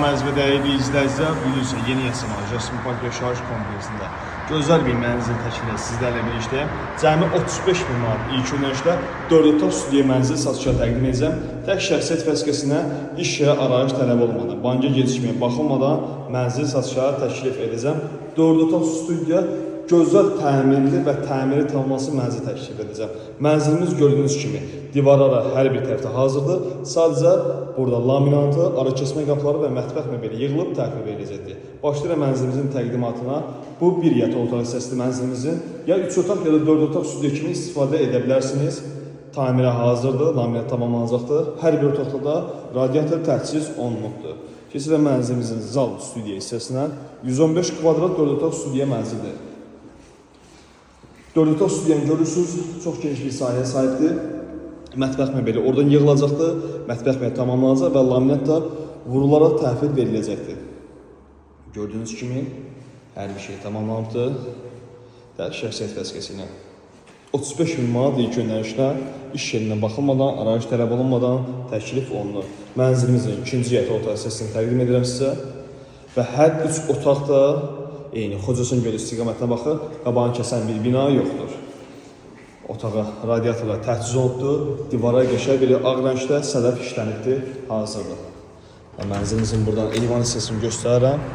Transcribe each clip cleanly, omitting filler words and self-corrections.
Salam əziz və dəyərli izləyicilər, bu gün isə yeni yaşanan Jasmin Park yaşayış kompleksində gözəl bir mənzil təkliflə sizlərlə birlikdə cəmi 35 min manat ilk ödənişlə 4 otaq studiya mənzil satışa təqdim edəcəm. Tək şəxsiyyət vəsiqəsinə iş yeri arayış tələb olmadan, banka gecikməyə baxılmadan mənzil satışa təklif edəcəm. 4 otaq studiya gözəl təmirli və təmiri tamamlaması mənzil təklif edəcəm. Mənzilimiz gördüyünüz kimi divarlara hər bir tərəfdə hazırdır. Sadəcə burada laminatı, ara keçmə qapıları və mətbəx mebeli yığılıb təhvil veriləcəkdir. Başlayırıq mənzilimizin təqdimatına. Bu bir yataq otaq hissəsidir mənzilimizin. Ya 3 otaq ya da 4 otaq studiya kimi istifadə edə bilərsiniz. Tamirə hazırdır, laminat tamamlanacaqdır. Hər bir otaqda da radiator təchiz olunubdur. Keçirək mənzilimizin zal studiya hissəsinə. 115 kvadrat 4 otaq studiya mənzildir. 4 otaq studiyanı görürsünüz, çox geniş bir sahəyə sahibdir. Mətbəx mebeli oradan yığılacaqdır, mətbəx mebeli tamamlanacaq və laminat da vurularaq təhvil veriləcəkdir. Gördüyünüz kimi hər bir şey tamamlanıbdır. Şəxsiyyət vəsiqəsi ilə 35 min manat ilk ödənişlə iş yerindən baxılmadan, arayış tələb olunmadan təklif olunur. Mənzilimizin ikinci yataq otaq hissəsini təqdim edirəm sizə və hər 3 otaq da eyni Xocasan gölü istiqamətinə baxır, qabağını kəsən bir bina yoxdur. Otağa radiatorlar təchiz olunubdur, divara qəşəng bir ağ rəngdə sədəf işlənibdir, hazırdır. Mənzilimizin buradan eyvan hissəsini göstərirəm.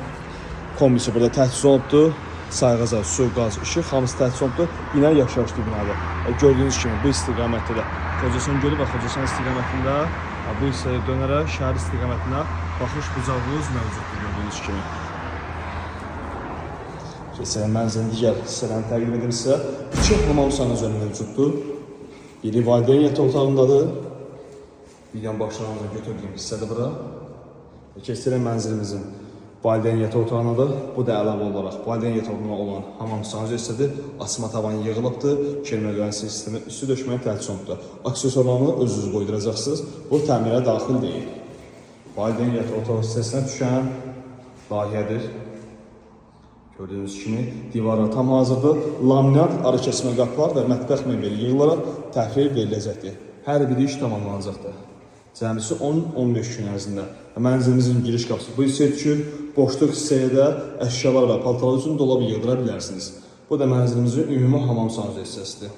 Kombisi burada təchiz olunubdur, sayğacaq, su, qaz, işıq hamısı təchiz olunubdur. Bina yaşayışlı binadır. Gördüyünüz kimi bu istiqamətdə də Xocasan gölü və Xocasan istiqamətində bu hissəyə dönərək şəhər istiqamətinə baxış bucaqlığınız mövcuddur gördüyünüz kimi. Keçirəm mənzilin digər hissələrini təqdim edim sizə. 2 hamam sanacaqı mövcuddur. Biri valideyn yataq otağındadır. Bir yan başlarımıza götürdüyüm hissədir bura. Keçirəm mənzilimizin valideyn yataq otağındadır. Bu da əlavə olaraq valideyn yatağına olan hamam sanacaq hissədir. Asma tavan yığılıbdır. Kermə qansi sistemi üstü döşməyə təchiz olunubdur. Aksesuarlarını özünüz qoyduracaqsınız. Bu təmirə daxil deyil. Valideyn yataq otağı hissəsinə düşən layihədir. Gördüyünüz kimi divara tam hazırdır. Laminat, ara kəsmə qapılar və mətbəx mebeli yığılaraq təhvil veriləcəkdir. Hər biri iş tamamlanacaqdır. Cəmisi 10-15 gün ərzində. Mənzilimizin giriş qapısı bu hissəyə düşür. Boşluq hissəyə də əşyalar və paltarlar üçün dolabı yığdıra bilərsiniz. Bu da mənzilimizin ümumi hamam sanacaq hissəsidir.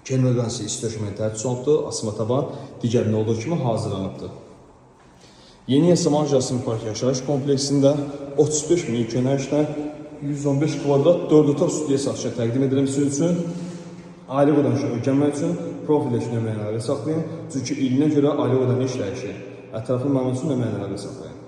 Kermə qansi isti döşməyə təchiz olunubdur. Asma taban digərində olduğu kimi hazırlanıbdır. Yeni Yasaman Jasmin Park yaşayış kompleksində 35 min ilk ödənişlə 115 kvadrat 4 otaq studiya satışa təqdim edirəm sizin üçün. Aylıq ödənişi ödənmək üçün profilləşmə nömrəni əlaqə saxlayın. Çünki ilinə görə aylıq ödəniş dəyişir. Ətraflı məlumat üçün nömrəni əlaqə saxlayın.